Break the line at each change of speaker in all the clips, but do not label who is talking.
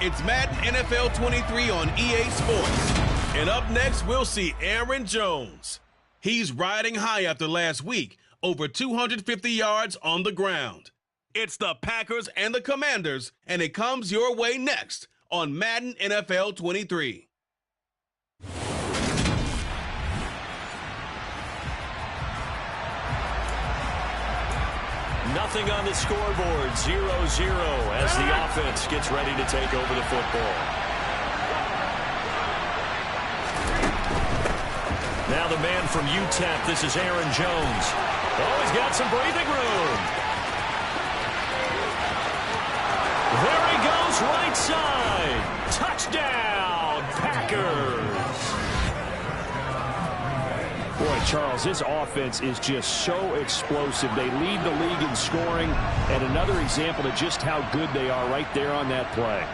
It's Madden NFL 23 on EA Sports. And up next, we'll see Aaron Jones. He's riding high after last week, over 250 yards on the ground. It's the Packers and the Commanders, and it comes your way next on Madden NFL 23.
Nothing on the scoreboard, 0-0 as the offense gets ready to take over the football. Now the man from UTEP, this is Aaron Jones. Oh, he's got some breathing room. There he goes, right side. Touchdown, Packers. Boy, Charles, this offense is just so explosive. They lead the league in scoring, and another example of just how good they are right there on that play.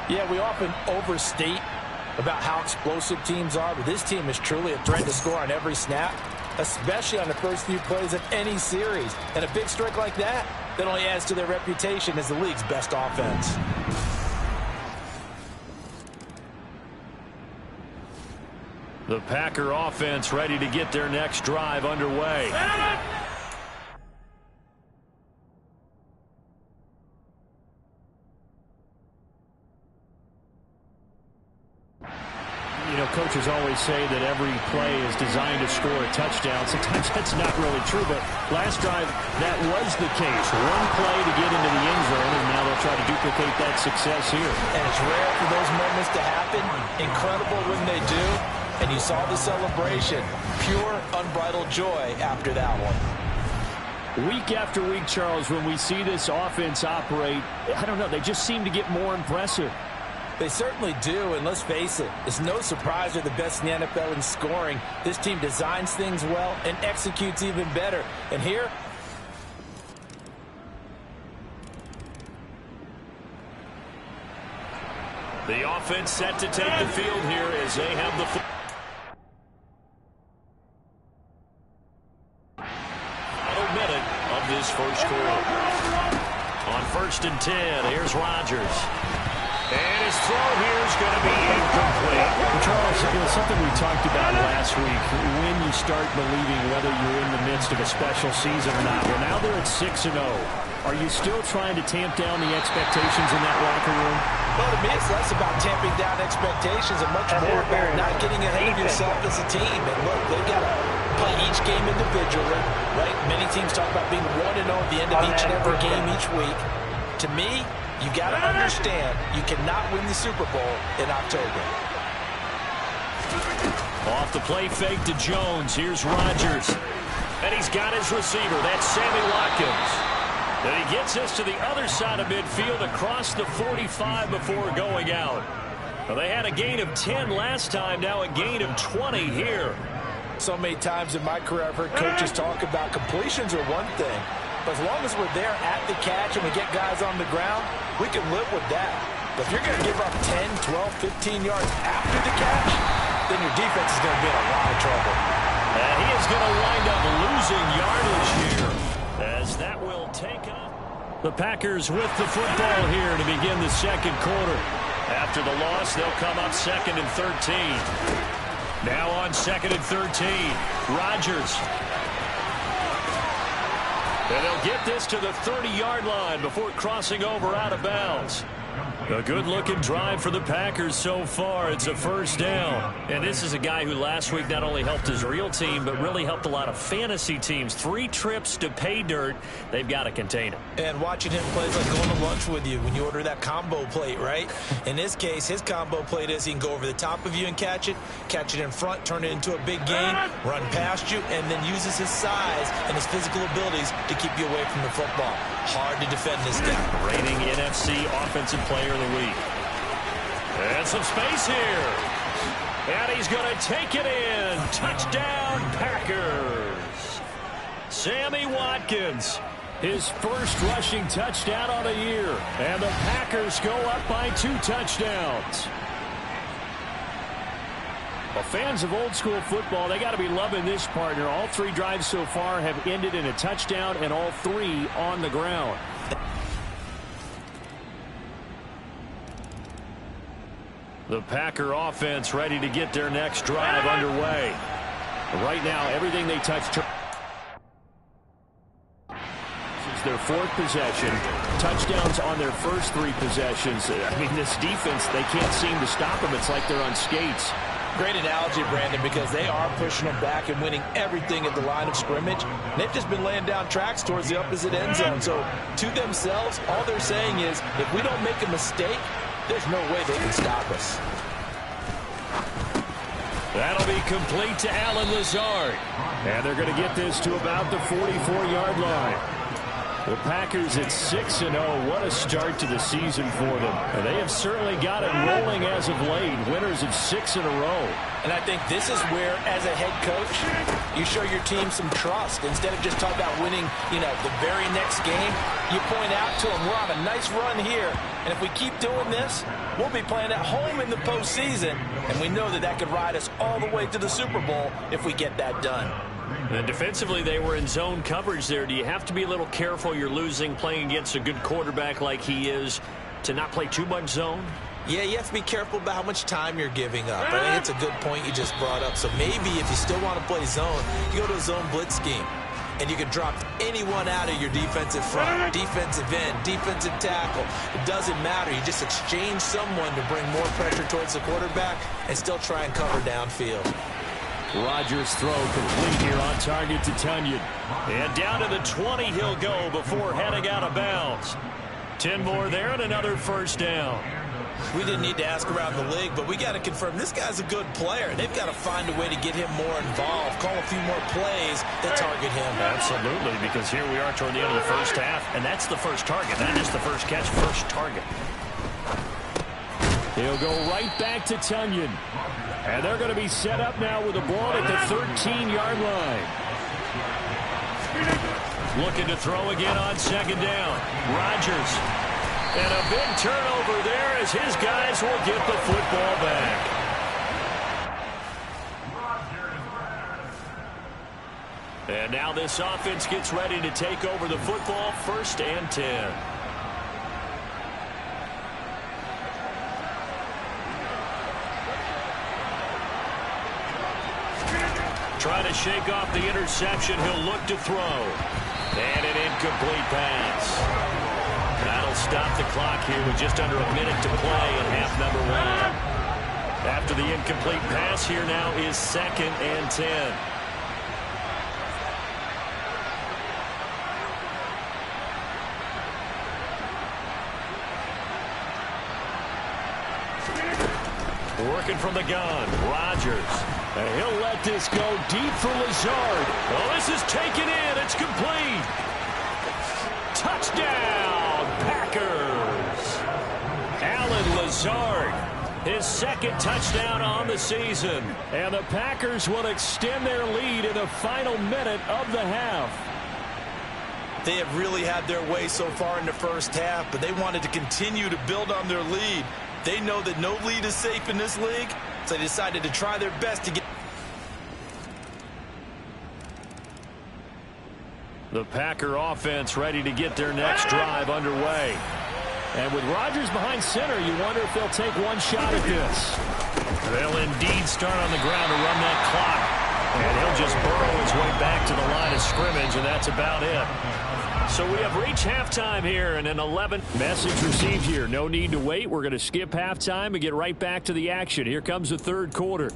Yeah, we often overstate about how explosive teams are, but this team is truly a threat to score on every snap, especially on the first few plays of any series. And a big strike like that only adds to their reputation as the league's best offense.
The Packer offense ready to get their next drive underway. You know, coaches always say that every play is designed to score a touchdown. Sometimes that's not really true, but last drive, that was the case. One play to get into the end zone, and now they'll try to duplicate that success here.
And it's rare for those moments to happen. Incredible when they do. And you saw the celebration. Pure, unbridled joy after that one.
Week after week, Charles, when we see this offense operate, I don't know, they just seem to get more impressive.
They certainly do, and let's face it, it's no surprise they're the best in the NFL in scoring. This team designs things well and executes even better. And here,
the offense set to take the field here as they have the final minute of this first quarter. On 1st and 10, here's Rodgers. And his throw here is going to be incomplete. Charles, it was something we talked about last week. When you start believing whether you're in the midst of a special season or not. Well, now they're at 6-0. Are you still trying to tamp down the expectations in that locker room?
Well, to me, it's less about tamping down expectations and much more about not getting ahead of yourself as a team. And look, they've got to play each game individually, right? Many teams talk about being 1-0 at the end of each and every game each week. To me, you got to understand you cannot win the Super Bowl in October.
Off the play fake to Jones. Here's Rodgers. And he's got his receiver. That's Sammy Watkins. And he gets us to the other side of midfield across the 45 before going out. Well, they had a gain of 10 last time, now a gain of 20 here.
So many times in my career I've heard coaches talk about completions are one thing, but as long as we're there at the catch and we get guys on the ground, we can live with that. But if you're going to give up 10, 12, 15 yards after the catch, then your defense is going to be in a lot of trouble.
And he is going to wind up losing yardage here, as that will take up. The Packers with the football here to begin the second quarter. After the loss, they'll come up 2nd and 13. Now on 2nd and 13, Rodgers. And they'll get this to the 30-yard line before crossing over out of bounds. A good-looking drive for the Packers so far. It's a first down. And this is a guy who last week not only helped his real team, but really helped a lot of fantasy teams. 3 trips to pay dirt. They've got to contain him.
And watching him play is like going to lunch with you when you order that combo plate, right? In this case, his combo plate is he can go over the top of you and catch it in front, turn it into a big gain, run past you, and then uses his size and his physical abilities to keep you away from the football. Hard to defend this guy.
Reigning NFC Offensive Player of the Week. And some space here. And he's going to take it in. Touchdown, Packers. Sammy Watkins, his first rushing touchdown on the year. And the Packers go up by 2 touchdowns. Well, fans of old school football, they got to be loving this partner. All 3 drives so far have ended in a touchdown, and all 3 on the ground. The Packer offense ready to get their next drive underway. Right now, everything they touch. This is their fourth possession. Touchdowns on their first three possessions. I mean, this defense, they can't seem to stop them. It's like they're on skates.
Great analogy, Brandon, because they are pushing them back and winning everything at the line of scrimmage. They've just been laying down tracks towards the opposite end zone. So to themselves, all they're saying is, if we don't make a mistake, there's no way they can stop us.
That'll be complete to Allen Lazard. And they're going to get this to about the 44-yard line. The Packers at 6-0. What a start to the season for them. And they have certainly got it rolling as of late. Winners of 6 in a row.
And I think this is where, as a head coach, you show your team some trust. Instead of just talking about winning, the very next game, you point out to them, we're on a nice run here. And if we keep doing this, we'll be playing at home in the postseason. And we know that could ride us all the way to the Super Bowl if we get that done.
And defensively, they were in zone coverage there. Do you have to be a little careful? You're losing, playing against a good quarterback like he is, to not play too much zone?
Yeah, you have to be careful about how much time you're giving up. I think it's a good point you just brought up. So maybe if you still want to play zone, you go to a zone blitz scheme. And you can drop anyone out of your defensive front, defensive end, defensive tackle. It doesn't matter. You just exchange someone to bring more pressure towards the quarterback and still try and cover downfield.
Rodgers' throw complete here on target to Tunyon. And down to the 20 he'll go before heading out of bounds. 10 more there and another first down.
We didn't need to ask around the league, but we got to confirm this guy's a good player. They've got to find a way to get him more involved, call a few more plays that target him.
Absolutely, because here we are toward the end of the first half, and that's the first target, not just the first catch, first target. He'll go right back to Tunyon. And they're going to be set up now with the ball at the 13-yard line. Looking to throw again on second down. Rodgers. And a big turnover there as his guys will get the football back. And now this offense gets ready to take over the football, 1st and 10. Trying to shake off the interception. He'll look to throw. And an incomplete pass. That'll stop the clock here with just under a minute to play in half number 1. After the incomplete pass, here now is 2nd and 10. Working from the gun, Rodgers. And he'll let this go deep for Lazard. Oh, this is taken in. It's complete. Touchdown, Packers. Allen Lazard, his 2nd touchdown on the season. And the Packers will extend their lead in the final minute of the half.
They have really had their way so far in the first half, but they wanted to continue to build on their lead. They know that no lead is safe in this league, so they decided to try their best to get.
The Packer offense ready to get their next drive underway. And with Rodgers behind center, you wonder if they'll take one shot at this. They'll indeed start on the ground to run that clock. And he'll just burrow his way back to the line of scrimmage, and that's about it. So we have reached halftime here, and an 11 message received here. No need to wait. We're going to skip halftime and get right back to the action. Here comes the third quarter.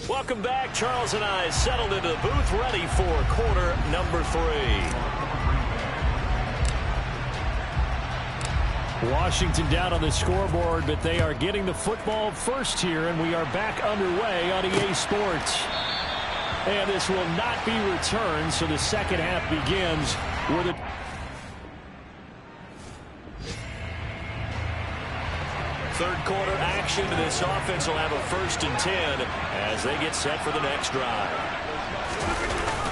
Welcome back. Charles and I settled into the booth, ready for quarter number 3. Washington down on the scoreboard, but they are getting the football first here, and we are back underway on EA Sports. And this will not be returned, so the second half begins with a... Third quarter action. This offense will have a 1st and 10 as they get set for the next drive.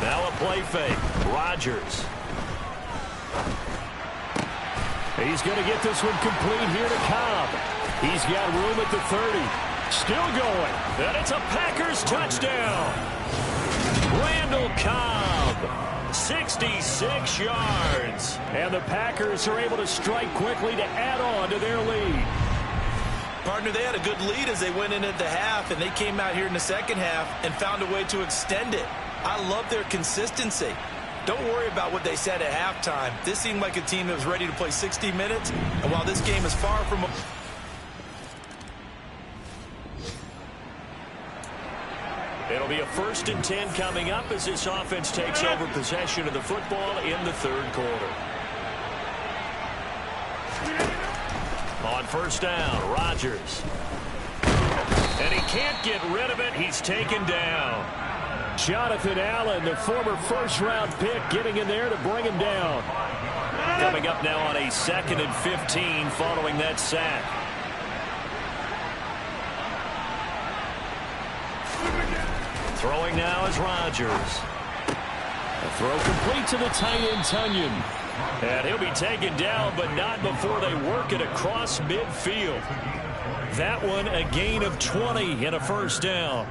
Now a play fake. Rodgers. He's going to get this one complete here to Cobb. He's got room at the 30. Still going. And it's a Packers touchdown. Randall Cobb, 66 yards. And the Packers are able to strike quickly to add on to their lead.
Partner, they had a good lead as they went in at the half, and they came out here in the second half and found a way to extend it. I love their consistency. Don't worry about what they said at halftime. This seemed like a team that was ready to play 60 minutes, and while this game is far from...
It'll be a 1st and 10 coming up as this offense takes over possession of the football in the third quarter. On 1st down, Rodgers. And he can't get rid of it. He's taken down. Jonathan Allen, the former first-round pick, getting in there to bring him down. Coming up now on a 2nd and 15 following that sack. Throwing now is Rodgers. A throw complete to the tight end, Tunyon. And he'll be taken down, but not before they work it across midfield. That one a gain of 20 and a 1st down.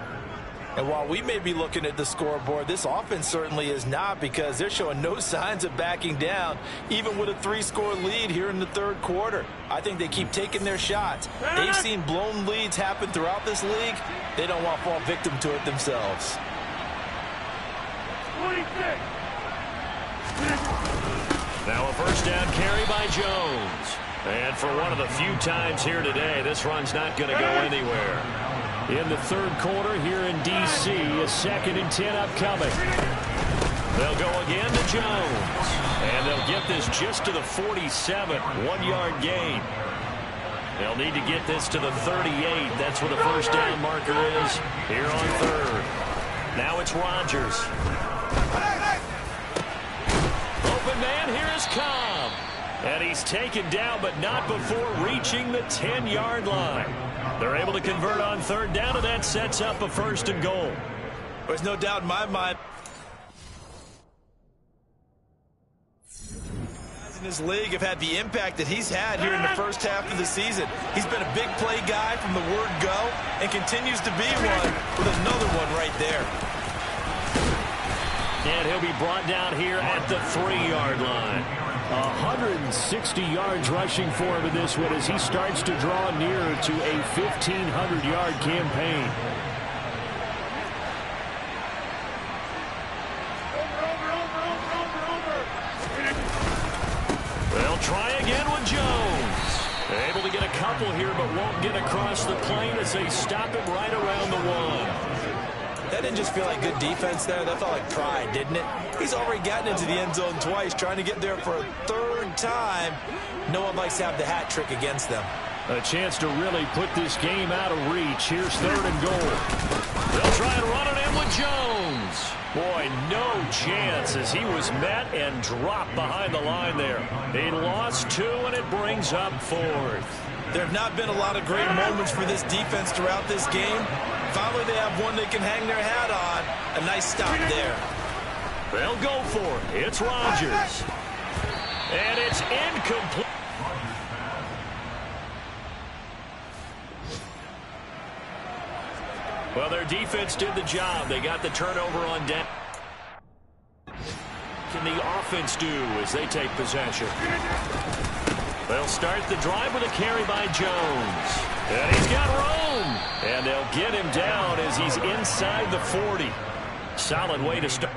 And while we may be looking at the scoreboard, this offense certainly is not, because they're showing no signs of backing down, even with a 3-score lead here in the third quarter. I think they keep taking their shots. They've seen blown leads happen throughout this league. They don't want to fall victim to it themselves.
26. Now a 1st down carry by Jones. And for one of the few times here today, this run's not going to go anywhere. In the third quarter here in D.C., a 2nd and 10 upcoming. They'll go again to Jones. And they'll get this just to the 47, 1-yard gain. They'll need to get this to the 38. That's where the 1st down marker is here on 3rd. Now it's Rodgers. Open man, here is Cobb. And he's taken down, but not before reaching the 10-yard line. They're able to convert on 3rd down, and that sets up a 1st and goal.
There's no doubt in my mind. In this league have had the impact that he's had here in the first half of the season. He's been a big play guy from the word go and continues to be one with another one right there.
And he'll be brought down here at the 3-yard line. 160 yards rushing for him in this one as he starts to draw nearer to a 1,500-yard campaign. They'll try again with Jones. Able to get a couple here, but won't get across the plane as they stop him right around the 1.
That didn't just feel like good defense there. That felt like pride, didn't it? He's already gotten into the end zone twice, trying to get there for a 3rd time. No one likes to have the hat trick against them.
A chance to really put this game out of reach. Here's 3rd and goal. They'll try and run it in with Jones. Boy, no chance as he was met and dropped behind the line there. He lost 2, and it brings up 4th.
There have not been a lot of great moments for this defense throughout this game. Finally, they have one they can hang their hat on. A nice stop there.
They'll go for it. It's Rodgers. And it's incomplete. Well, their defense did the job. They got the turnover on down. What can the offense do as they take possession? They'll start the drive with a carry by Jones. And he's got room. And they'll get him down as he's inside the 40. Solid way to start.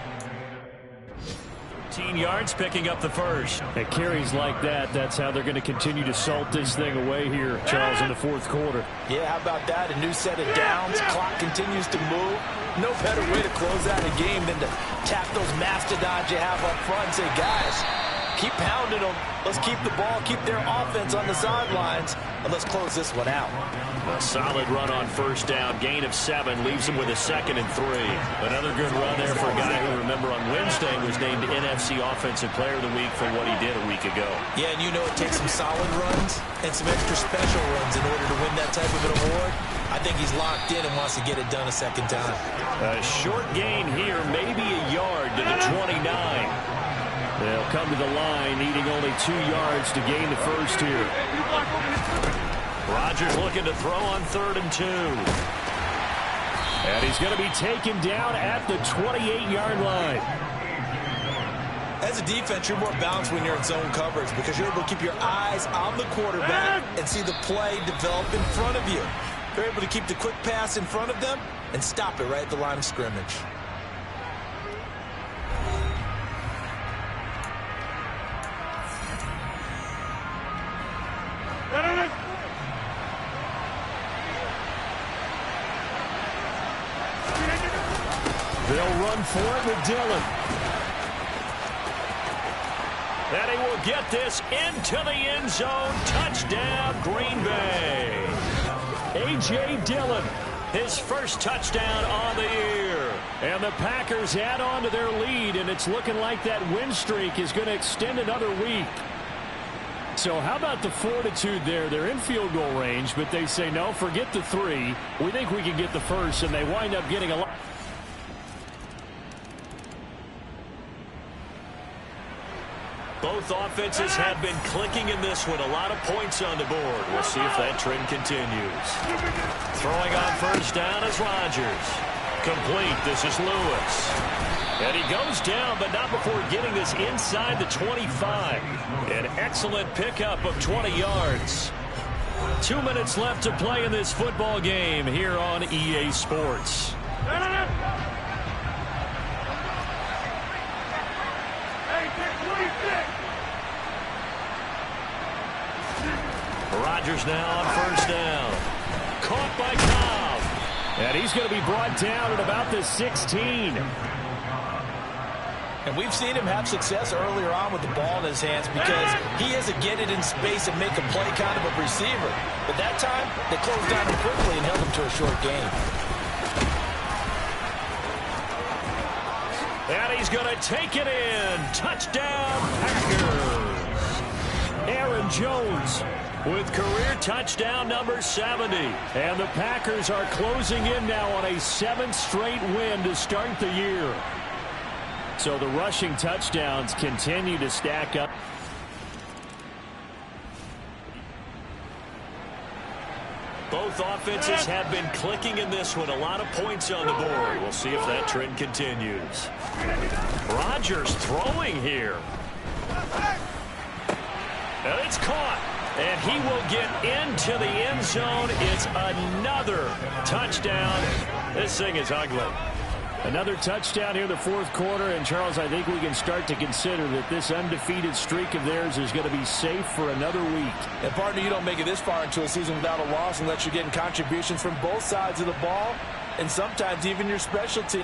15 yards, picking up the 1st. At carries like that, that's how they're going to continue to salt this thing away here, Charles, in the 4th quarter.
Yeah, how about that? A new set of downs. Clock continues to move. No better way to close out a game than to tap those mastodons you have up front and say, guys, keep pounding them. Let's keep the ball, keep their offense on the sidelines, and let's close this one out.
A solid run on 1st down. Gain of 7 leaves him with a 2nd and 3. Another good run there for a guy who, remember, on Wednesday was named NFC Offensive Player of the Week for what he did a week ago.
Yeah, and you know it takes some solid runs and some extra special runs in order to win that type of an award. I think he's locked in and wants to get it done a 2nd time.
A short gain here, maybe a yard to the 29. They'll come to the line, needing only 2 yards to gain the 1st here. Rodgers looking to throw on 3rd and 2. And he's going to be taken down at the 28-yard line.
As a defense, you're more balanced when you're in zone coverage because you're able to keep your eyes on the quarterback and see the play develop in front of you. You're able to keep the quick pass in front of them and stop it right at the line of scrimmage.
They'll run for it with Dillon. And he will get this into the end zone. Touchdown, Green Bay. A.J. Dillon, his first touchdown on the year. And the Packers add on to their lead, and it's looking like that win streak is going to extend another week. So how about the fortitude there? They're in field goal range, but they say, no, forget the 3. We think we can get the first, and they wind up getting a lot. Both offenses have been clicking in this one. A lot of points on the board. We'll see if that trend continues. Throwing on first down is Rodgers. Complete. This is Lewis. And he goes down, but not before getting this inside the 25. An excellent pickup of 20 yards. 2 minutes left to play in this football game here on EA Sports. Rodgers now on first down. Caught by Cobb. And he's going to be brought down at about the 16.
And we've seen him have success earlier on with the ball in his hands because he has to get it in space and make a play kind of a receiver. But that time, they closed down him quickly and held him to a short gain.
And he's going to take it in. Touchdown, Packers. Aaron Jones with career touchdown number 70. And the Packers are closing in now on a 7th straight win to start the year. So the rushing touchdowns continue to stack up. Both offenses have been clicking in this one. A lot of points on the board. We'll see if that trend continues. Rodgers throwing here. And it's caught. And he will get into the end zone. It's another touchdown. This thing is ugly. Another touchdown here in the fourth quarter. And, Charles, I think we can start to consider that this undefeated streak of theirs is going to be safe for another week.
And, partner, you don't make it this far into a season without a loss unless you're getting contributions from both sides of the ball and sometimes even your specialty.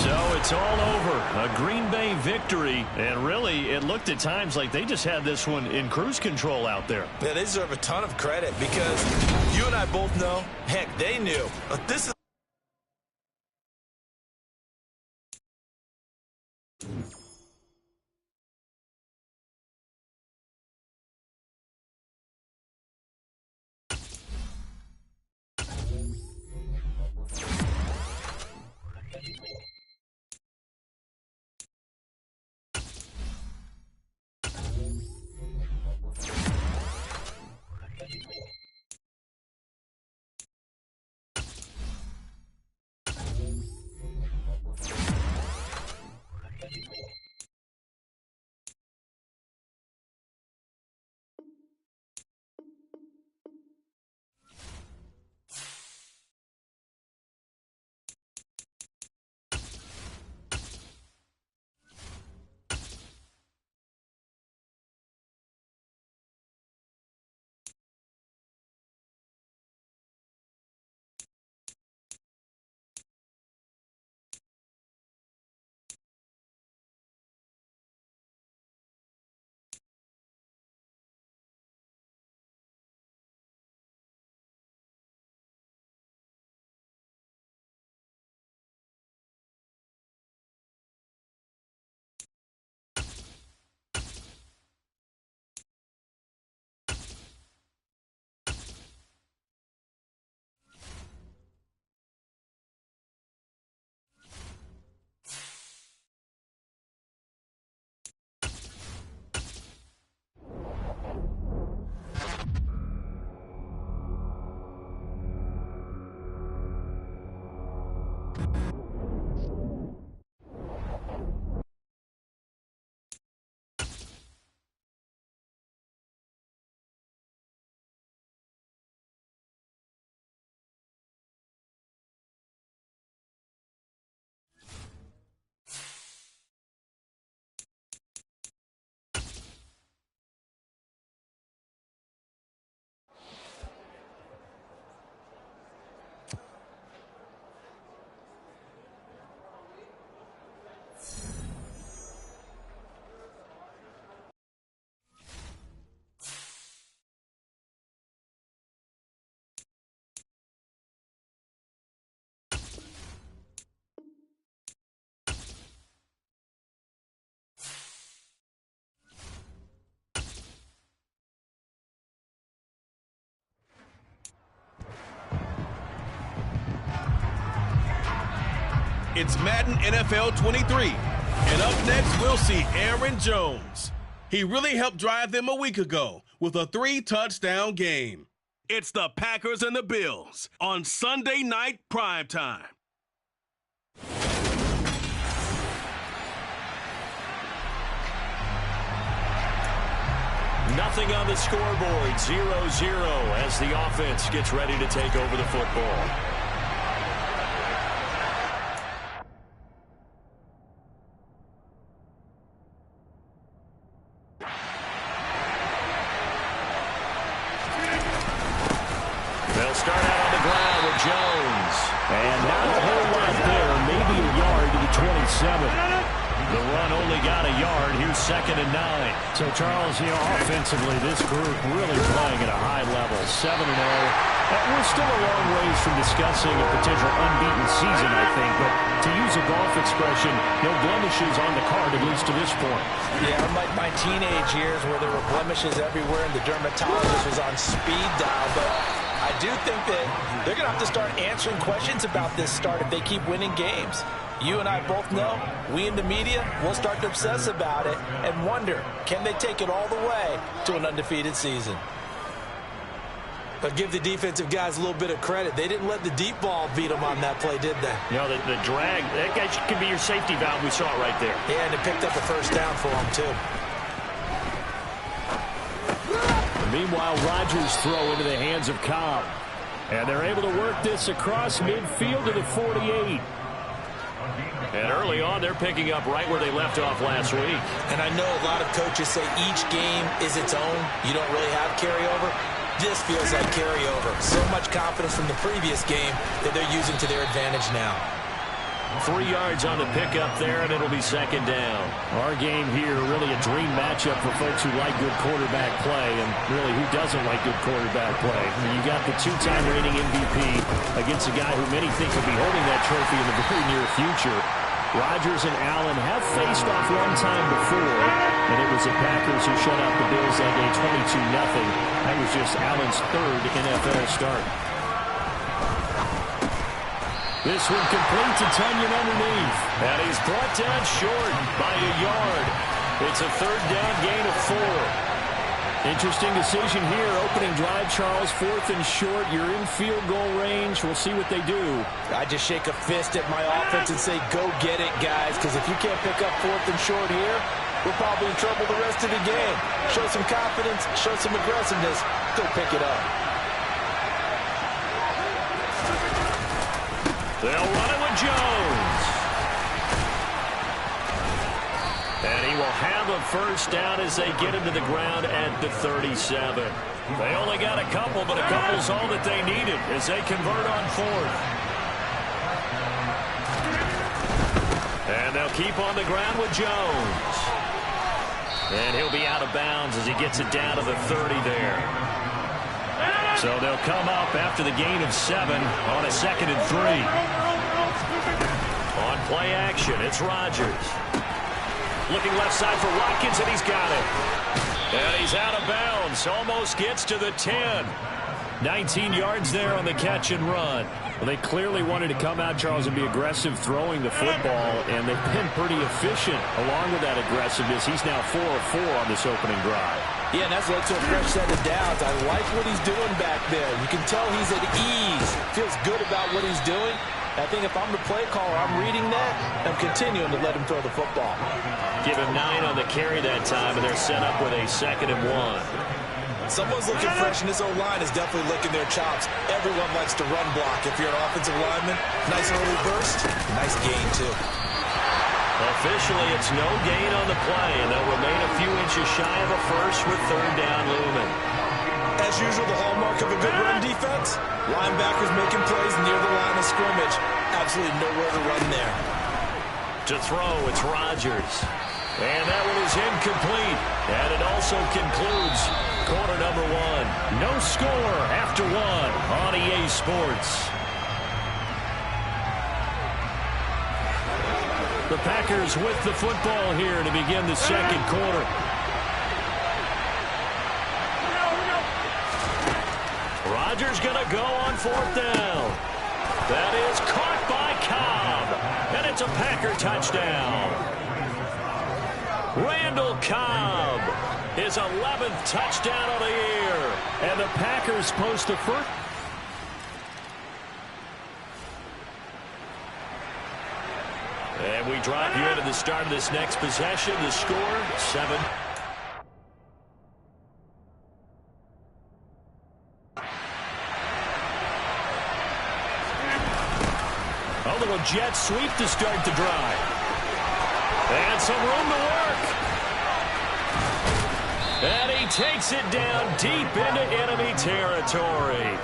So it's all over. A Green Bay victory. And really, it looked at times like they just had this one in cruise control out there.
Yeah, they deserve a ton of credit because you and I both know, heck, they knew. But this is
It's Madden NFL 23. And up next, we'll see Aaron Jones. He really helped drive them a week ago with a 3-touchdown game. It's the Packers and the Bills on Sunday night primetime.
Nothing on the scoreboard, 0-0 as the offense gets ready to take over the football. They'll start out on the ground with Jones. And not a whole lot there, maybe a yard to the 27. The run only got a yard. Here's 2nd and 9.
So, Charles, offensively, this group really playing at a high level, 7-0. We're still a long ways from discussing a potential unbeaten season, I think. But to use a golf expression, no blemishes on the card, at least to this point.
Yeah, unlike my teenage years where there were blemishes everywhere and the dermatologist was on speed dial. But I do think that they're going to have to start answering questions about this start if they keep winning games. You and I both know, we in the media, will start to obsess about it and wonder, can they take it all the way to an undefeated season?
But give the defensive guys a little bit of credit. They didn't let the deep ball beat them on that play, did they?
You know, the drag, that guy could be your safety valve. We saw it right there.
Yeah, and it picked up a first down for them, too.
Meanwhile, Rodgers throw into the hands of Cobb. And they're able to work this across midfield to the 48.
And early on, they're picking up right where they left off last week.
And I know a lot of coaches say each game is its own. You don't really have carryover. This feels like carryover. So much confidence from the previous game that they're using to their advantage now.
3 yards on the pickup there, and it'll be 2nd down.
Our game here, really a dream matchup for folks who like good quarterback play, and really who doesn't like good quarterback play. I mean, you got the 2-time reigning MVP against a guy who many think could be holding that trophy in the very near future. Rodgers and Allen have faced off one time before, and it was the Packers who shut out the Bills that day 22-0. That was just Allen's 3rd NFL start. This one complete to Tunyon underneath.
And he's brought down short by a yard. It's a 3rd down gain of 4.
Interesting decision here. Opening drive, Charles, 4th and short. You're in field goal range. We'll see what they do.
I just shake a fist at my offense and say, go get it, guys, because if you can't pick up 4th and short here, we're probably in trouble the rest of the game. Show some confidence, show some aggressiveness, go pick it up.
They'll run it with Jones. And he will have a first down as they get him to the ground at the 37. They only got a couple, but a couple's all that they needed as they convert on 4th. And they'll keep on the ground with Jones. And he'll be out of bounds as he gets it down to the 30 there. So they'll come up after the gain of 7 on a 2nd and 3. On play action, it's Rodgers. Looking left side for Watkins, and he's got it. And he's out of bounds. Almost gets to the 10.
19 yards there on the catch and run. Well, they clearly wanted to come out, Charles, and be aggressive throwing the football, and they've been pretty efficient along with that aggressiveness. He's now 4 of 4 on this opening drive.
Yeah, and that's led to a fresh set of downs. I like what he's doing back there. You can tell he's at ease. Feels good about what he's doing. I think if I'm the play caller, I'm reading that, I'm continuing to let him throw the football.
Give him 9 on the carry that time, and they're set up with a 2nd and 1.
Someone's looking fresh, and this O-line is definitely licking their chops. Everyone likes to run block. If you're an offensive lineman, nice early burst, nice gain, too.
Officially, it's no gain on the play, and they'll remain a few inches shy of a first with 3rd down looming.
As usual, the hallmark of a good run defense, linebackers making plays near the line of scrimmage. Absolutely nowhere to run there.
To throw, it's Rodgers. And that one is incomplete. And it also concludes quarter number 1.
No score after 1 on EA Sports. The Packers with the football here to begin the 2nd quarter.
Rodgers going to go on 4th down. That is caught by Cobb. And it's a Packer touchdown. Randall Cobb, his 11th touchdown of the year.
And the Packers post the first.
And we drop you into the start of this next possession. The score, 7.
A little jet sweep to start the drive.
And some room to work. And he takes it down deep into enemy territory.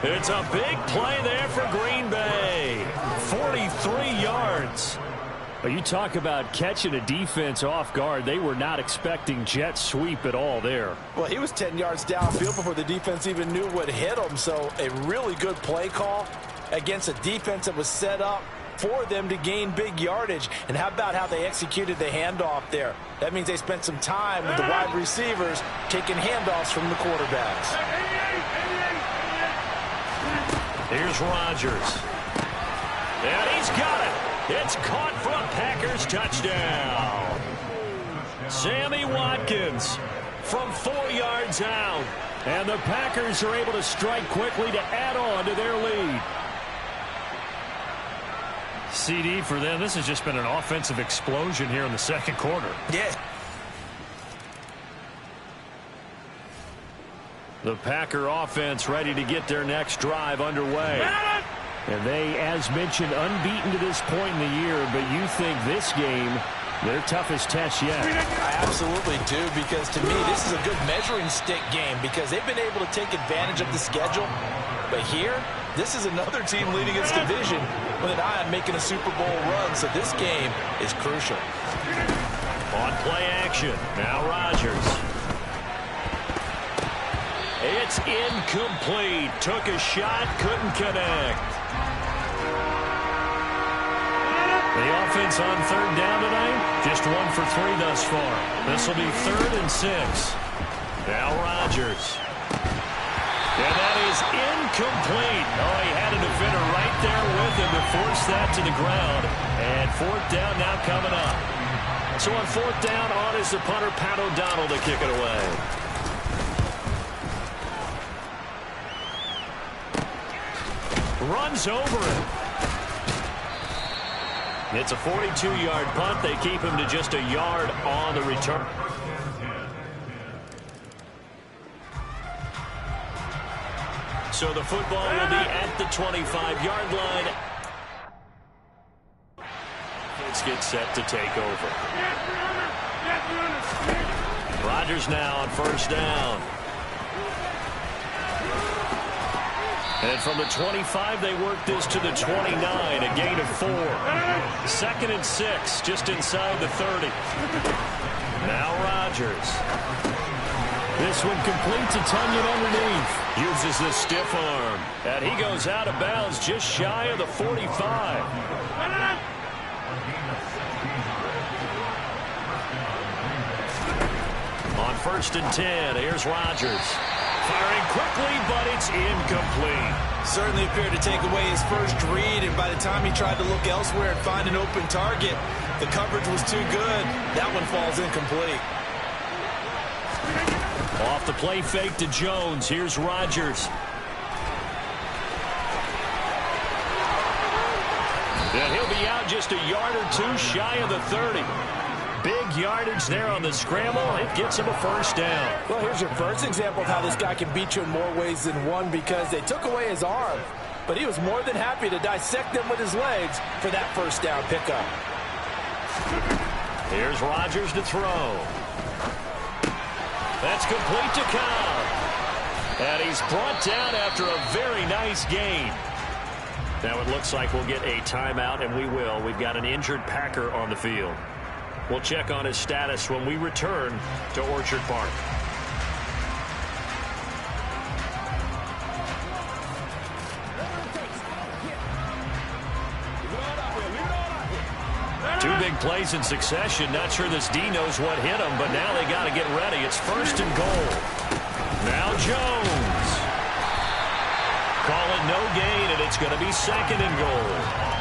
It's a big play there for Green Bay. 43 yards.
Well, you talk about catching a defense off guard. They were not expecting jet sweep at all there.
Well, he was 10 yards downfield before the defense even knew what hit him. So a really good play call against a defense that was set up for them to gain big yardage. And how about how they executed the handoff there? That means they spent some time with the wide receivers taking handoffs from the quarterbacks.
Here's Rodgers. And he's got it. It's caught for a Packers touchdown. Sammy Watkins from 4 yards out.
And the Packers are able to strike quickly to add on to their lead. CD for them. This has just been an offensive explosion here in the 2nd quarter.
Yeah.
The Packer offense ready to get their next drive underway. And they, as mentioned, unbeaten to this point in the year, but you think this game, their toughest test yet.
I absolutely do, because to me, this is a good measuring stick game because they've been able to take advantage of the schedule. But here, this is another team leading its division with an eye on making a Super Bowl run, so this game is crucial.
On play action, now Rodgers. It's incomplete. Took a shot, couldn't connect.
The offense on 3rd down tonight, just 1 for 3 thus far. This will be 3rd and 6.
Now Rodgers. And that is incomplete. Oh, he had a defender right there with him to force that to the ground. And 4th down now coming up. So on 4th down, on is the punter, Pat O'Donnell, to kick it away. Runs over it. It's a 42-yard punt. They keep him to just a yard on the return. So the football will be at the 25-yard line. Let's get set to take over. Rodgers now on 1st down. And from the 25, they work this to the 29, a gain of 4. 2nd and 6, just inside the 30. Now Rodgers.
This one completes a Tunyon underneath.
Uses the stiff arm.
And he goes out of bounds just shy of the 45.
On 1st and 10, here's Rodgers. Firing quickly, but it's incomplete.
Certainly appeared to take away his first read, and by the time he tried to look elsewhere and find an open target, the coverage was too good. That one falls incomplete.
Off the play fake to Jones. Here's Rodgers.
And he'll be out just a yard or two shy of the 30. Big yardage there on the scramble. It gets him a first down.
Well, here's your first example of how this guy can beat you in more ways than one, because they took away his arm, but he was more than happy to dissect them with his legs for that first down pickup.
Here's Rodgers to throw. That's complete to Cobb. And he's brought down after a very nice gain. Now it looks like we'll get a timeout, and we will. We've got an injured Packer on the field. We'll check on his status when we return to Orchard Park. Two big plays in succession. Not sure this D knows what hit him, but now they got to get ready. It's first and goal. Now Jones. Call it no gain, and it's going to be second and goal.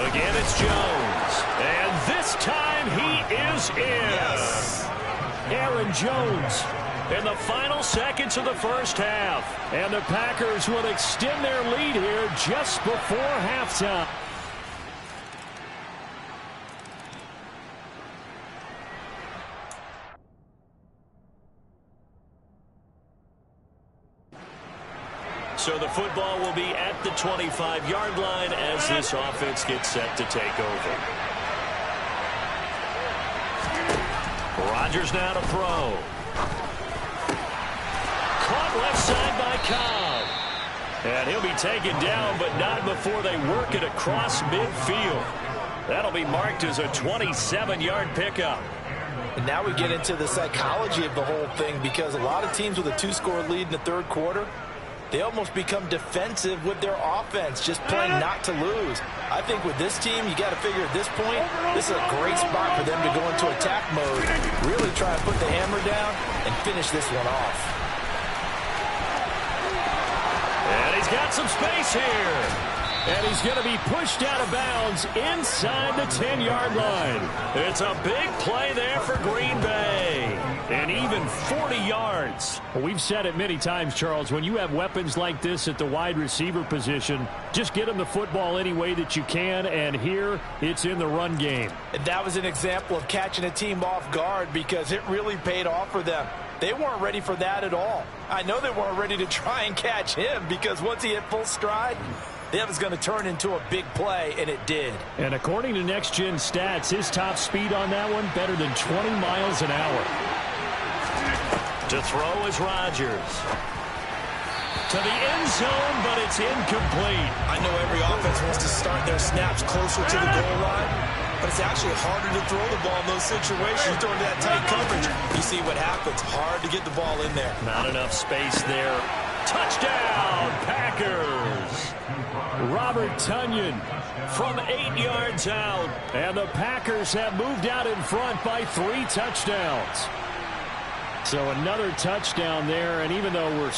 Again, it's Jones. And this time he is in.
Yes.
Aaron Jones in the final seconds of the first half.
And the Packers will extend their lead here just before halftime.
So the football will be at the 25-yard line as this offense gets set to take over. Rodgers now to throw. Caught left side by Cobb. And he'll be taken down, but not before they work it across midfield. That'll be marked as a 27-yard pickup.
And now we get into the psychology of the whole thing, because a lot of teams with a two-score lead in the third quarter, they almost become defensive with their offense, just playing not to lose. I think with this team, you got to figure at this point, this is a great spot for them to go into attack mode, really try and put the hammer down and finish this one off.
And he's got some space here.
And he's going to be pushed out of bounds inside the 10-yard line.
It's a big play there for Green Bay. And even 40 yards.
Well, we've said it many times, Charles, when you have weapons like this at the wide receiver position, just get them the football any way that you can, and here it's in the run game.
And that was an example of catching a team off guard, because it really paid off for them. They weren't ready for that at all. I know they weren't ready to try and catch him, because once he hit full stride, that was going to turn into a big play, and it did.
And according to Next Gen Stats, his top speed on that one, better than 20 miles an hour.
To throw is Rodgers. To the end zone, but it's incomplete.
I know every offense wants to start their snaps closer to the goal line, but it's actually harder to throw the ball in those situations. You throw into that tight coverage, you see what happens. Hard to get the ball in there.
Not enough space there. Touchdown, Packers.
Robert Tonyan
from 8 yards out.
And the Packers have moved out in front by 3 touchdowns. So another touchdown there, and even though we're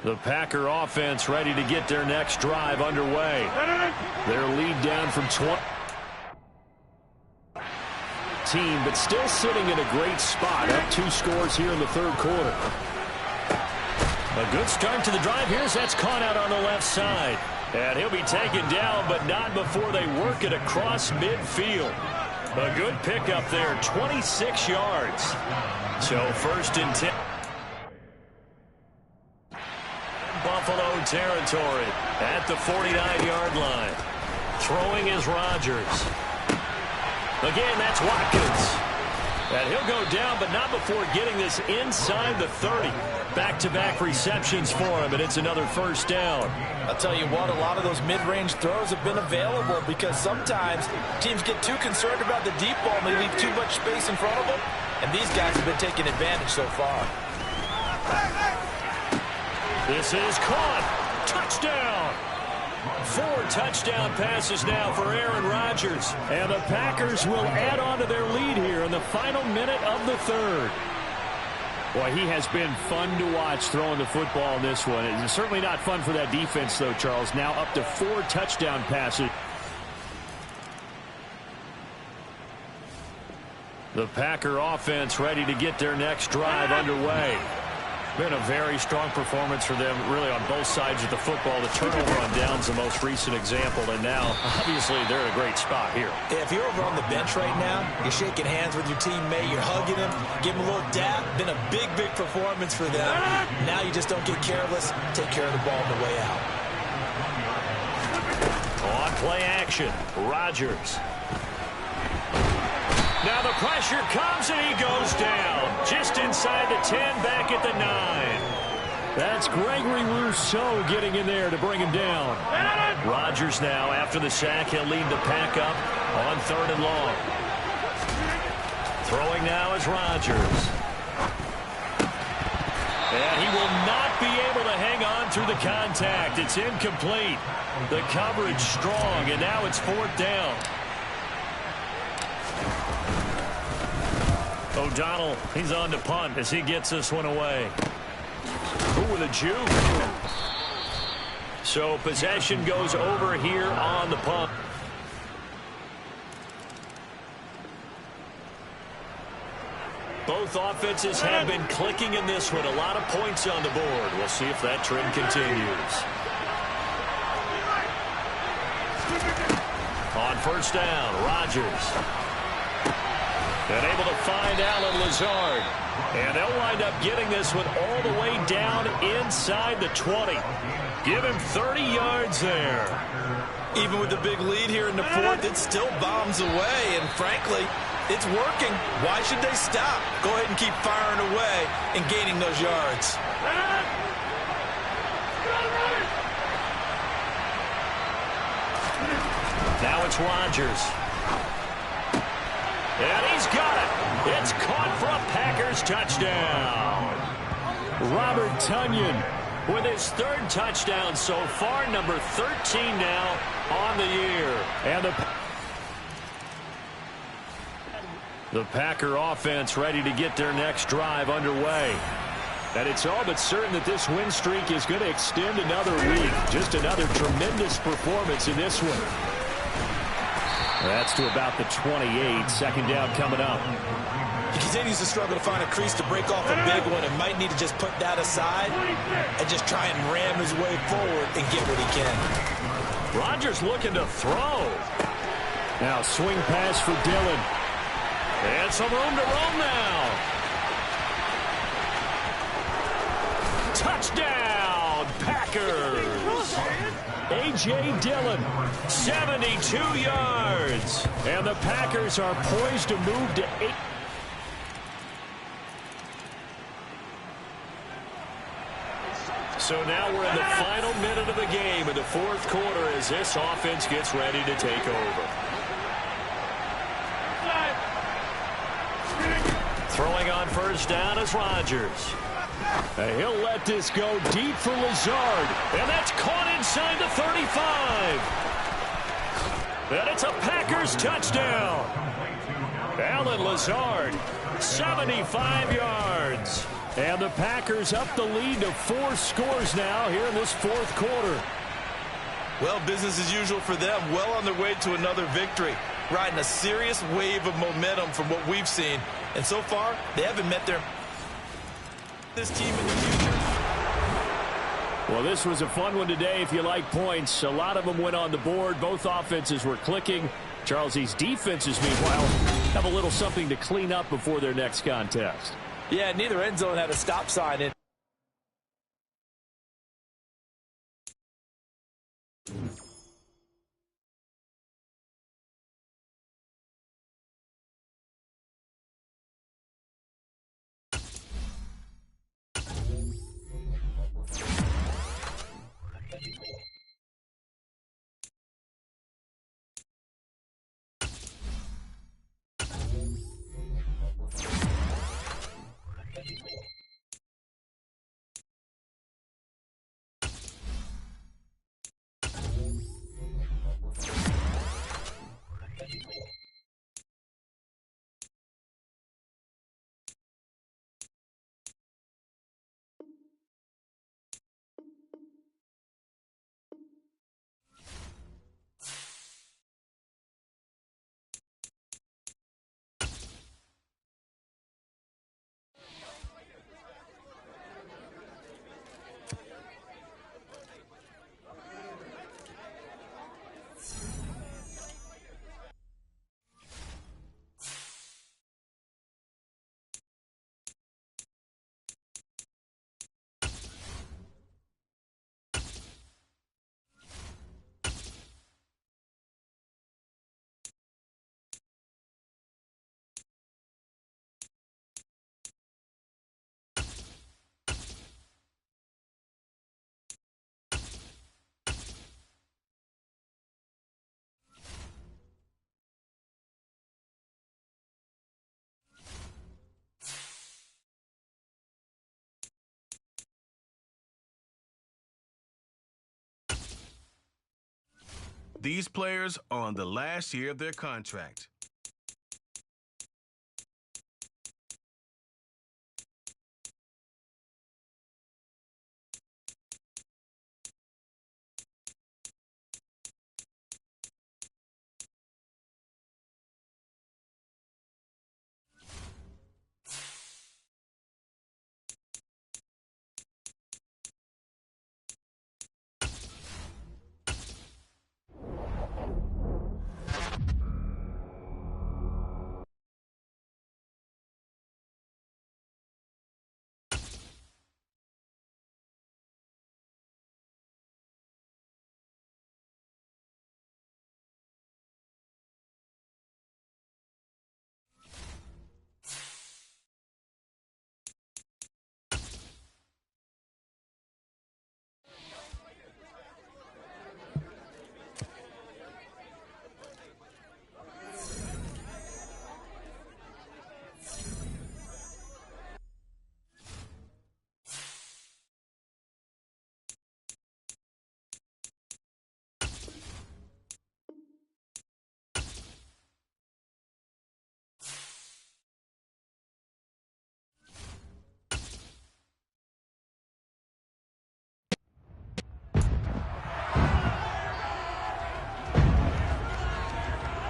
the Packer offense ready to get their next drive underway. Their lead down from 20.
Team, but still sitting in a great spot, up 2 scores here in the third quarter.
A good start to the drive. That's caught out on the left side. And he'll be taken down, but not before they work it across midfield. A good pickup there, 26 yards. So first and 10. Buffalo territory at the 49-yard line. Throwing is Rodgers. Again, that's Watkins. And he'll go down, but not before getting this inside the 30. Back-to-back receptions for him, and it's another first down.
I'll tell you what, a lot of those mid-range throws have been available, because sometimes teams get too concerned about the deep ball and they leave too much space in front of them, and these guys have been taking advantage so far.
This is caught. Touchdown. 4 touchdown passes now for Aaron Rodgers.
And the Packers will add on to their lead here in the final minute of the third. Boy, he has been fun to watch throwing the football in this one. It's certainly not fun for that defense, though, Charles. Now up to 4 touchdown passes. The Packer offense ready to get their next drive underway. Been a very strong performance for them, really, on both sides of the football. The turnover on downs the most recent example, and now, obviously, they're in a great spot here.
Yeah, if you're over on the bench right now, you're shaking hands with your teammate, you're hugging him, give him a little dap. Been a big, big performance for them. Now you just don't get careless. Take care of the ball on the way out.
On play action, Rodgers. Now the pressure comes, and he goes down. Just inside the 10, back at the 9.
That's Gregory Rousseau getting in there to bring him down.
Rodgers now, after the sack, he'll lead the pack up on 3rd and long. Throwing now is Rodgers. And he will not be able to hang on through the contact. It's incomplete. The coverage strong, and now it's 4th down. O'Donnell, he's on to punt as he gets this one away. Ooh, with a juke. So possession goes over here on the punt. Both offenses have been clicking in this one. A lot of points on the board. We'll see if that trend continues. On 1st down, Rodgers. And able to find Allen Lazard. And they'll wind up getting this one all the way down inside the 20. Give him 30 yards there.
Even with the big lead here in the 4th, it still bombs away. And frankly, it's working. Why should they stop? Go ahead and keep firing away and gaining those yards.
Now it's Rodgers. And he's got it. It's caught for a Packers touchdown.
Robert Tonyan
with his 3rd touchdown so far, number 13 now on the year.
And the Packer offense ready to get their next drive underway. And it's all but certain that this win streak is going to extend another week. Just another tremendous performance in this one. That's to about the 28. 2nd down coming up.
He continues to struggle to find a crease to break off a big one and might need to just put that aside and just try and ram his way forward and get what he can.
Rodgers looking to throw.
Now swing pass for Dillon.
And some room to roam now. Touchdown, Packers.
A.J. Dillon,
72 yards.
And the Packers are poised to move to 8.
So now we're in the final minute of the game in the 4th quarter as this offense gets ready to take over. Throwing on 1st down is Rodgers.
He'll let this go deep for Lazard.
And that's caught inside the 35. And it's a Packers touchdown. Allen Lazard, 75 yards.
And the Packers up the lead to 4 scores now here in this 4th quarter.
Well, business as usual for them. Well on their way to another victory. Riding a serious wave of momentum from what we've seen. And so far, they haven't met this team in the future.
Well, this was a fun one today if you like points. A lot of them went on the board. Both offenses were clicking. Charles, these defenses, meanwhile, have a little something to clean up before their next contest.
Yeah, neither end zone had a stop sign in.
These players are on the last year of their contract.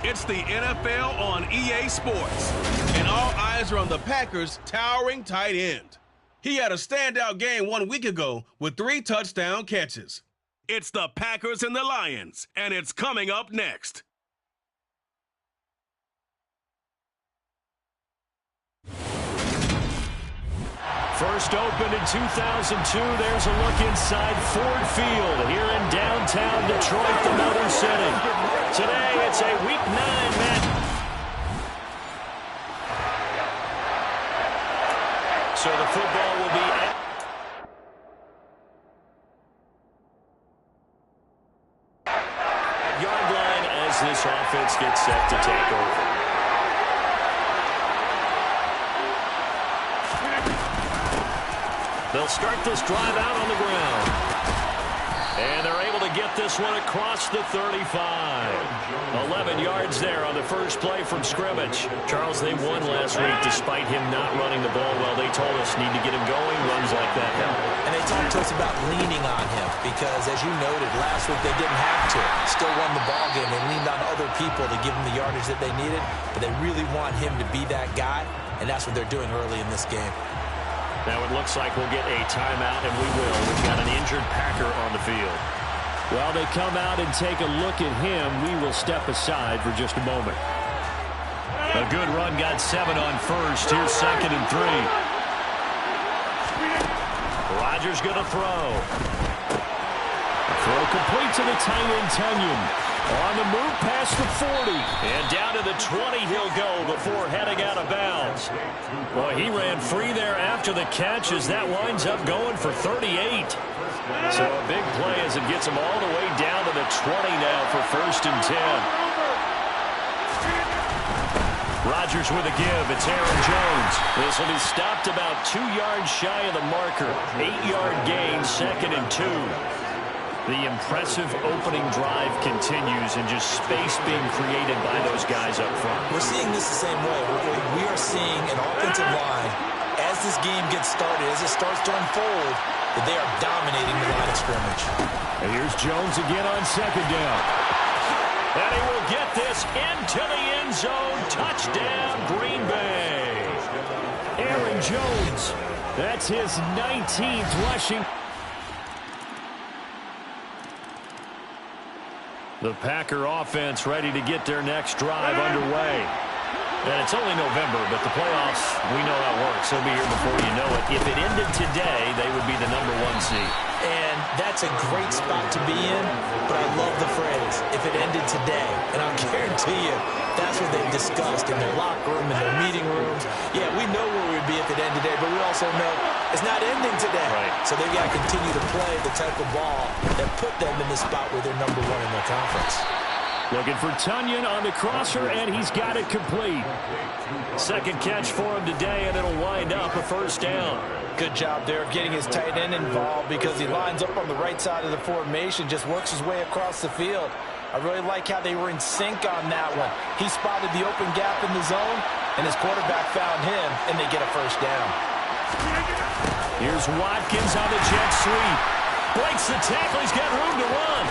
It's the NFL on EA Sports, and all eyes are on the Packers' towering tight end. He had a standout game 1 week ago with 3 touchdown catches. It's the Packers and the Lions, and it's coming up next.
First opened in 2002, there's a look inside Ford Field here in downtown Detroit, the Motor City. Today, it's a Week 9 match. So the football will be at yard line as this offense gets set to take over. They'll start this drive out on the ground. And they're able to get this one across the 35. 11 yards there on the first play from scrimmage. Charles, they won last week despite him not running the ball well. They told us need to get him going. Runs like that help.
And they talked to us about leaning on him because, as you noted, last week they didn't have to. Still won the ball game. They leaned on other people to give them the yardage that they needed. But they really want him to be that guy, and that's what they're doing early in this game.
Now it looks like we'll get a timeout, and we will. We've got an injured Packer on the field. While they come out and take a look at him, we will step aside for just a moment. A good run got 7 on first. Here's 2nd and 3. Rodgers going to throw. Throw complete to the tight end, Tunyon. On the move past the 40. And down to the 20 he'll go before heading out of bounds. Boy, he ran free there after the catch as that winds up going for 38. So a big play as it gets him all the way down to the 20 now for 1st and 10. Rodgers with a give. It's Aaron Jones. This will be stopped about 2 yards shy of the marker. 8-yard gain, 2nd and 2. The impressive opening drive continues and just space being created by those guys up front.
We're seeing this the same way. We are seeing an offensive line, as this game gets started, as it starts to unfold, that they are dominating the line of scrimmage.
And here's Jones again on 2nd down. And he will get this into the end zone. Touchdown, Green Bay. Aaron Jones. That's his 19th rushing. The Packer offense ready to get their next drive underway. And it's only November, but the playoffs, we know how it works. They'll be here before you know it. If it ended today, they would be the #1 seed.
And that's a great spot to be in, but I love the phrase, if it ended today. And I'll guarantee you, that's what they've discussed in their locker room, in their meeting rooms. Yeah, we know where we'd be if it ended today, but we also know it's not ending today.
Right.
So they've got to continue to play the type of ball that put them in the spot where they're #1 in their conference.
Looking for Tunyon on the crosser, and he's got it complete. 2nd catch for him today, and it'll wind up a 1st down.
Good job there of getting his tight end involved because he lines up on the right side of the formation, just works his way across the field. I really like how they were in sync on that one. He spotted the open gap in the zone, and his quarterback found him, and they get a first down.
Here's Watkins on the jet sweep. Breaks the tackle. He's got room to run.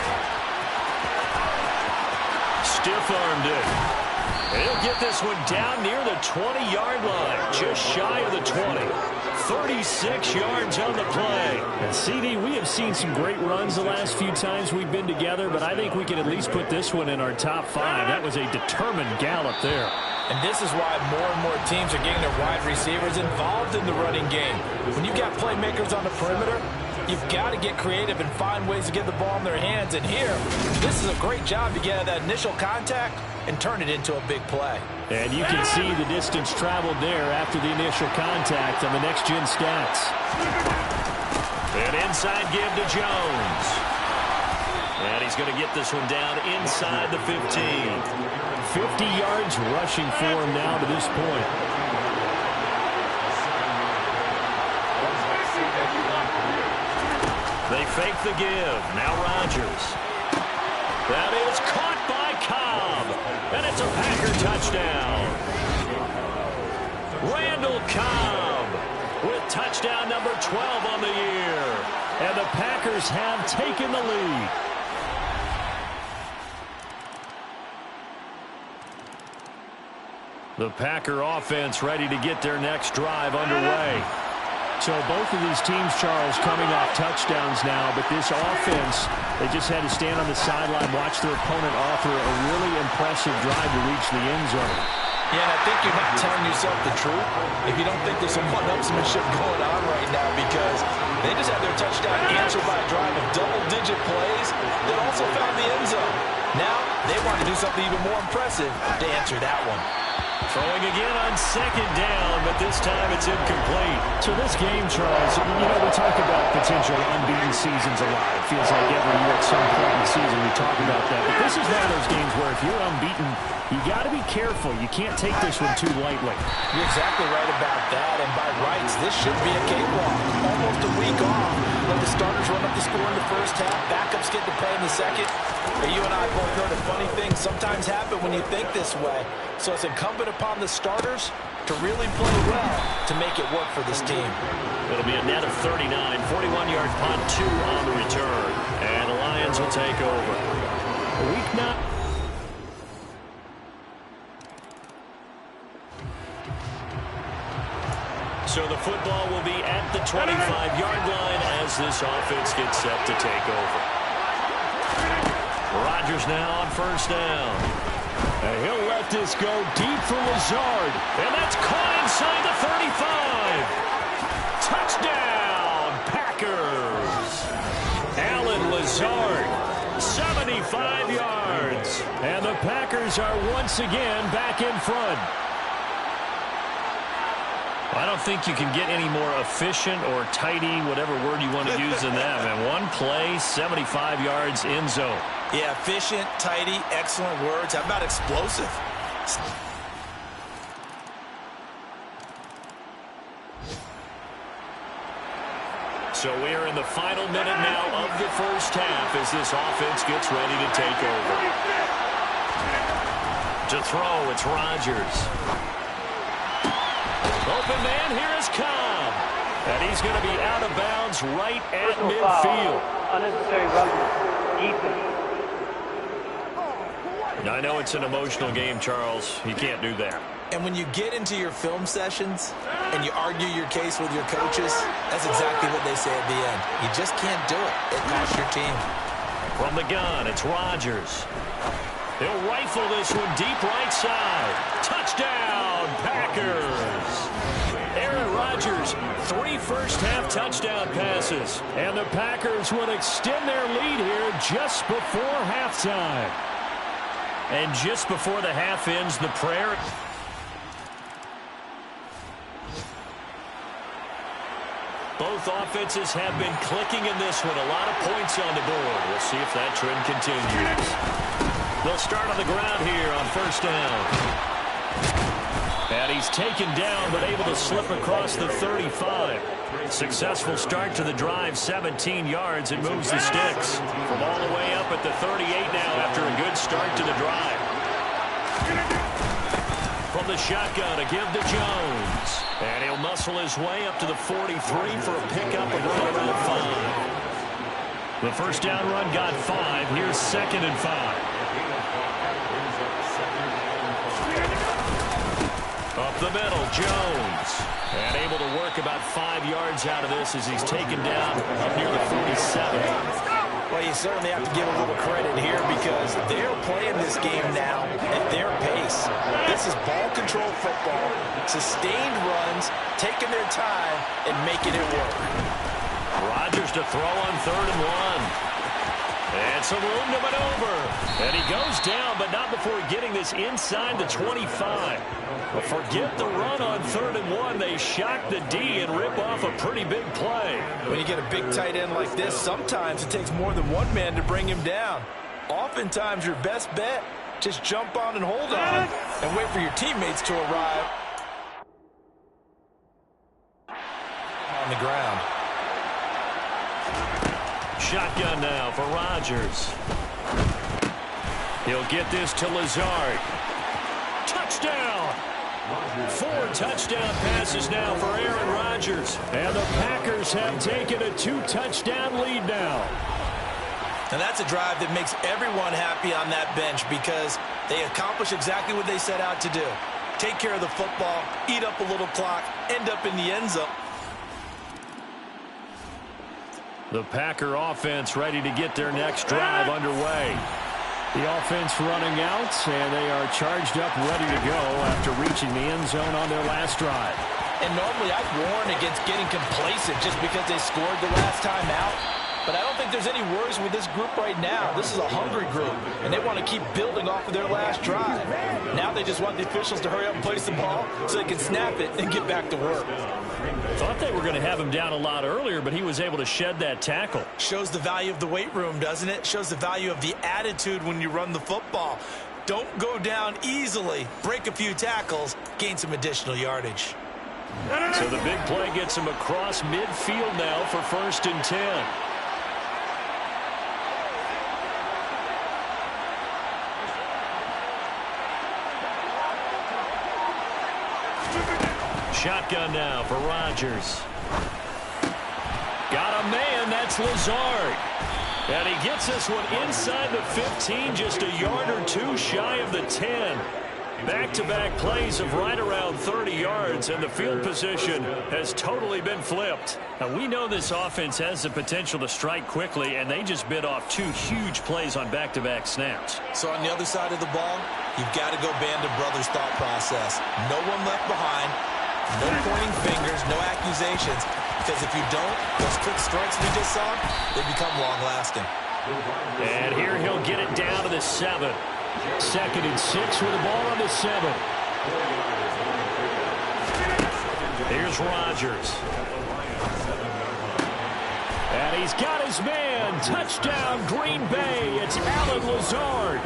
Stiff-armed it. And he'll get this one down near the 20-yard line, just shy of the 20. 36 yards on the play.
And CD, we have seen some great runs the last few times we've been together, but I think we can at least put this one in our top 5. That was a determined gallop there.
And this is why more and more teams are getting their wide receivers involved in the running game. When you got playmakers on the perimeter, you've got to get creative and find ways to get the ball in their hands. And here, this is a great job to get that initial contact and turn it into a big play.
And you can see the distance traveled there after the initial contact on the next-gen stats.
An inside give to Jones. And he's going to get this one down inside the 15.
50 yards rushing for him now to this point.
They fake the give. Now Rodgers. That is caught by Cobb. And it's a Packer touchdown. Randall Cobb with touchdown number 12 on the year.
And the Packers have taken the lead.
The Packer offense ready to get their next drive underway.
So both of these teams, Charles, coming off touchdowns now, but this offense, they just had to stand on the sideline, watch their opponent offer a really impressive drive to reach the end zone.
Yeah, and I think you're not telling yourself the truth if you don't think there's some one-upsmanship going on right now, because they just had their touchdown answered by a drive of double-digit plays that also found the end zone. Now, they want to do something even more impressive to answer that one.
Throwing again on second down, but this time it's incomplete.
So this game, Charles, you know, we talk about potential unbeaten seasons a lot. It feels like every year at some point in the season we talk about that. But this is one of those games where if you're unbeaten, you got to be careful. You can't take this one too lightly.
You're exactly right about that, and by rights, this should be a cakewalk. Almost a week off. Let the starters run up the score in the first half, backups get to play in the second. But you and I both know that funny things sometimes happen when you think this way. So it's incumbent upon the starters to really play well to make it work for this team.
It'll be a net of 39, 41-yard punt, 2 on the return. And the Lions will take over.
Week 9.
So the football will be at the 25-yard line as this offense gets set to take over. Rodgers now on first down.
And he'll let this go deep for Lazard.
And that's caught inside the 35. Touchdown, Packers. Allen Lazard, 75 yards.
And the Packers are once again back in front.
I don't think you can get any more efficient or tidy, whatever word you want to use in that. And one play, 75 yards, end zone.
Yeah, efficient, tidy, excellent words. How about explosive?
So we're in the final minute now of the first half as this offense gets ready to take over. To throw, it's Rodgers. Open man, here is Cobb. And he's going to be out of bounds right at midfield.
Unnecessary roughness. Defense.
I know it's an emotional game, Charles. You can't do that.
And when you get into your film sessions and you argue your case with your coaches, that's exactly what they say at the end. You just can't do it. It costs your team.
From the gun, it's Rodgers. He'll rifle this one deep right side. Touchdown, Packers. Aaron Rodgers, 3 first-half touchdown passes.
And the Packers will extend their lead here just before halftime.
And just before the half ends, the prayer. Both offenses have been clicking in this one. A lot of points on the board. We'll see if that trend continues. They'll start on the ground here on first down.
And he's taken down, but able to slip across the 35. Successful start to the drive, 17 yards, and moves the sticks. From all the way up at the 38 now after a good start to the drive. From the shotgun, a give to Jones. And he'll muscle his way up to the 43 for a pickup of right around 5. The first down run got 5. Here's 2nd and 5. Up the middle, Jones. And able to work about 5 yards out of this as he's taken down up near the 47.
Well, you certainly have to give a little credit here because they're playing this game now at their pace. This is ball control football, sustained runs, taking their time, and making it work.
Rodgers to throw on 3rd and 1. And some room to maneuver. And he goes down, but not before getting this inside the 25. But forget the run on 3rd and 1. They shock the D and rip off a pretty big play.
When you get a big tight end like this, sometimes it takes more than one man to bring him down. Oftentimes, your best bet, just jump on and hold on and wait for your teammates to arrive on the ground.
Shotgun now for Rodgers. He'll get this to Lazard. Touchdown! 4 touchdown passes now for Aaron Rodgers. And the Packers have taken a 2-touchdown lead now.
And that's a drive that makes everyone happy on that bench because they accomplish exactly what they set out to do. Take care of the football, eat up a little clock, end up in the end zone.
The Packer offense ready to get their next drive underway. The offense running out, and they are charged up, ready to go after reaching the end zone on their last drive.
And normally I'd warn against getting complacent just because they scored the last time out. But I don't think there's any worries with this group right now. This is a hungry group, and they want to keep building off of their last drive. Now they just want the officials to hurry up and place the ball so they can snap it and get back to work.
Thought they were going to have him down a lot earlier, but he was able to shed that tackle.
Shows the value of the weight room, doesn't it? Shows the value of the attitude when you run the football. Don't go down easily. Break a few tackles. Gain some additional yardage.
So the big play gets him across midfield now for 1st and 10. Shotgun now for Rodgers. Got a man, that's Lazard. And he gets this one inside the 15, just a yard or two shy of the 10. Back-to-back plays of right around 30 yards, and the field position has totally been flipped. Now, we know this offense has the potential to strike quickly, and they just bit off 2 huge plays on back-to-back snaps.
So on the other side of the ball, you've got to go band of brothers thought process. No one left behind. No pointing fingers, no accusations, because if you don't, those quick strikes we just saw, they become long-lasting.
And here he'll get it down to the 7. 2nd and 6 with the ball on the 7. Here's Rodgers. And he's got his man. Touchdown, Green Bay. It's Allen Lazard.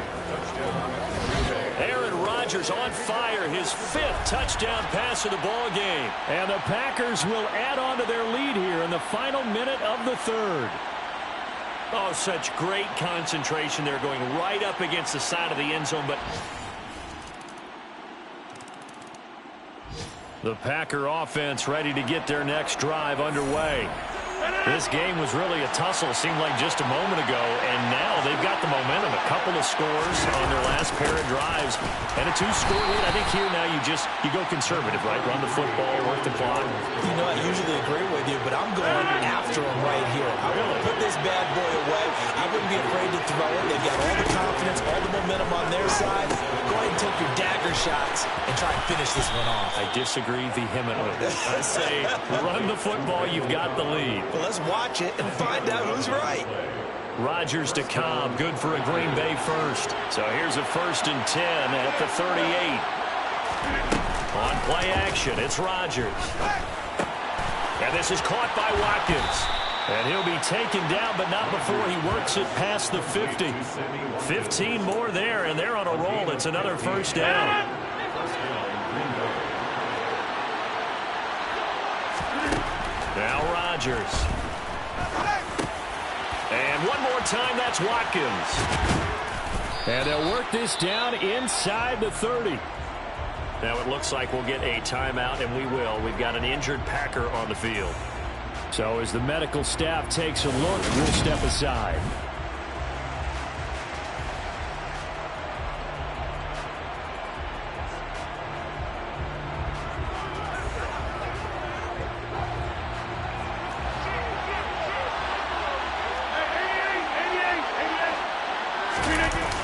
Aaron Rodgers on fire, his 5th touchdown pass of the ball game. And the Packers will add on to their lead here in the final minute of the 3rd. Oh, such great concentration. They're going right up against the side of the end zone, but the Packer offense ready to get their next drive underway. This game was really a tussle, seemed like just a moment ago, and now they've got the momentum. A couple of scores on their last pair of drives, and a 2-score lead. I think here now you go conservative, right? Run the football, work the clock.
You know, I usually agree with you, but I'm going after him right here. I want to put this bad boy away. I wouldn't be afraid to throw it. They've got all the confidence, all the momentum on their side. Go ahead and take your dagger shots and try and finish this one off.
I disagree vehemently. I say run the football, you've got the lead.
Well, let's watch it and find out who's right.
Rodgers to Cobb, good for a Green Bay first. So here's a 1st and 10 at the 38. On play action, it's Rodgers. And this is caught by Watkins. And he'll be taken down, but not before he works it past the 50. 15 more there, and they're on a roll. It's another 1st down.
Now Rodgers. And one more time, that's Watkins.
And they'll work this down inside the 30.
Now it looks like we'll get a timeout, and we will. We've got an injured Packer on the field.
So as the medical staff takes a look, we'll step aside.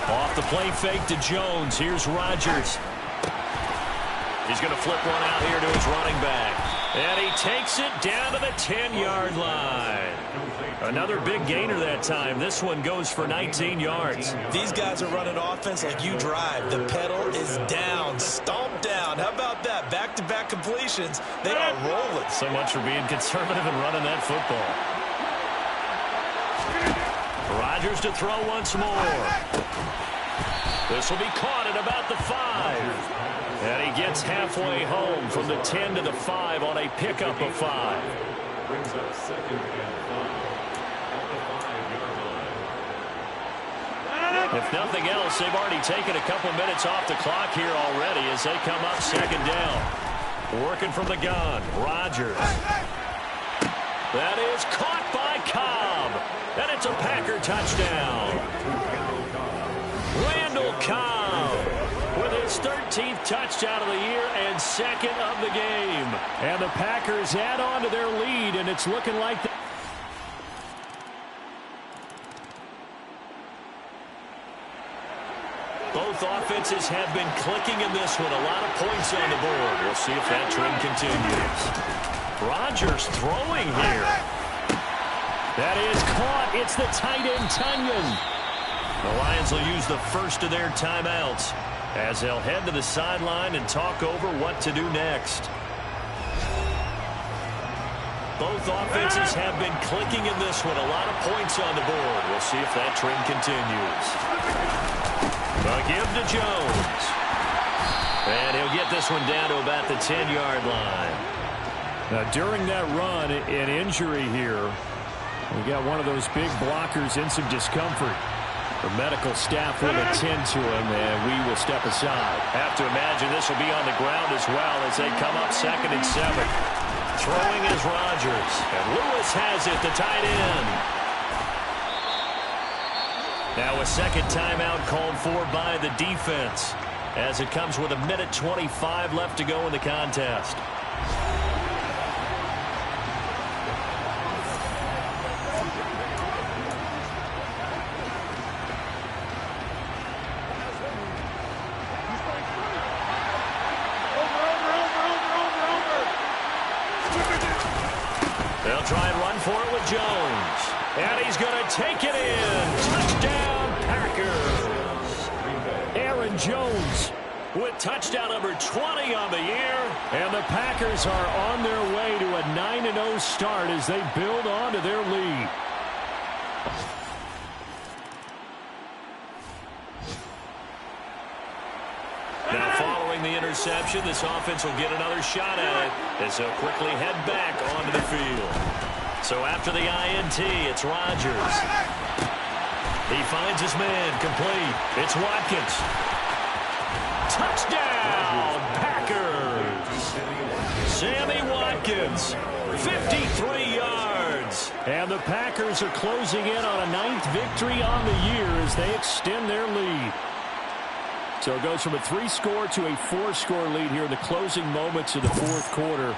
Off the play fake to Jones. Here's Rodgers. He's going to flip one out here to his running back. And he takes it down to the 10-yard line. Another big gainer that time. This one goes for 19 yards.
These guys are running offense like you drive. The pedal is down, stomped down. How about that? Back-to-back completions. They are rolling.
So much for being conservative and running that football. Rodgers to throw once more. This will be caught at about the 5. And he gets halfway home from the 10 to the 5 on a pickup of 5.
Brings up second and 5 at the 5-yard line.
If nothing else, they've already taken a couple minutes off the clock here already as they come up second down. Working from the gun, Rodgers. That is caught by Cobb. And it's a Packer touchdown. Randall Cobb with his 13th touchdown of the year and second of the game.
And the Packers add on to their lead, and it's looking like
both offenses have been clicking in this one. A lot of points on the board. We'll see if that trend continues. Rodgers throwing here.
that is caught. It's the tight end, Tunyon.
The Lions will use the first of their timeouts as they'll head to the sideline and talk over what to do next. Both offenses have been clicking in this one. A lot of points on the board. We'll see if that trend continues. The give to Jones. And he'll get this one down to about the 10-yard line.
Now, during that run, an injury here. We got one of those big blockers in some discomfort. The medical staff will attend to him, and we will step aside.
Have to imagine this will be on the ground as well as they come up 2nd and 7. Throwing is Rodgers. And Lewis has it, the tight end. Now a second timeout called for by the defense as it comes with 1:25 left to go in the contest. They'll try and run for it with Jones. And he's going to take it in. Touchdown, Packers.
Aaron Jones
with touchdown number 20 on the year.
And the Packers are on their way to a 9-0 start as they build on to their lead.
Now following the interception, this offense will get another shot at it as they'll quickly head back onto the field. So after the INT, it's Rodgers. He finds his man, complete. It's Watkins. Touchdown, Packers. Sammy Watkins, 53 yards.
And the Packers are closing in on a 9th victory on the year as they extend their lead. So it goes from a 3-score to a 4-score lead here in the closing moments of the 4th quarter.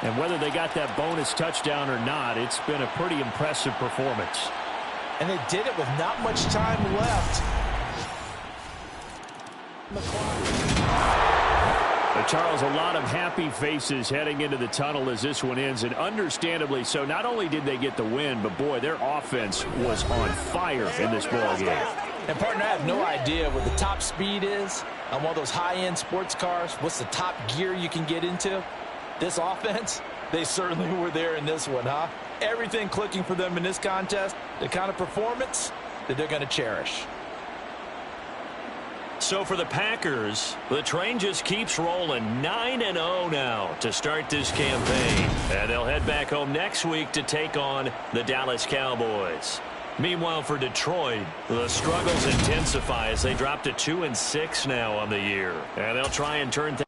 And whether they got that bonus touchdown or not, it's been a pretty impressive performance.
And they did it with not much time left.
Charles, a lot of happy faces heading into the tunnel as this one ends, and understandably so. Not only did they get the win, but boy, their offense was on fire in this ball game.
And partner, I have no idea what the top speed is on one of those high-end sports cars. What's the top gear you can get into? This offense, they certainly were there in this one, huh? Everything clicking for them in this contest, the kind of performance that they're going to cherish.
So for the Packers, the train just keeps rolling. 9-0 now to start this campaign. And they'll head back home next week to take on the Dallas Cowboys. Meanwhile, for Detroit, the struggles intensify as they drop to 2-6 now on the year. And they'll try and turn things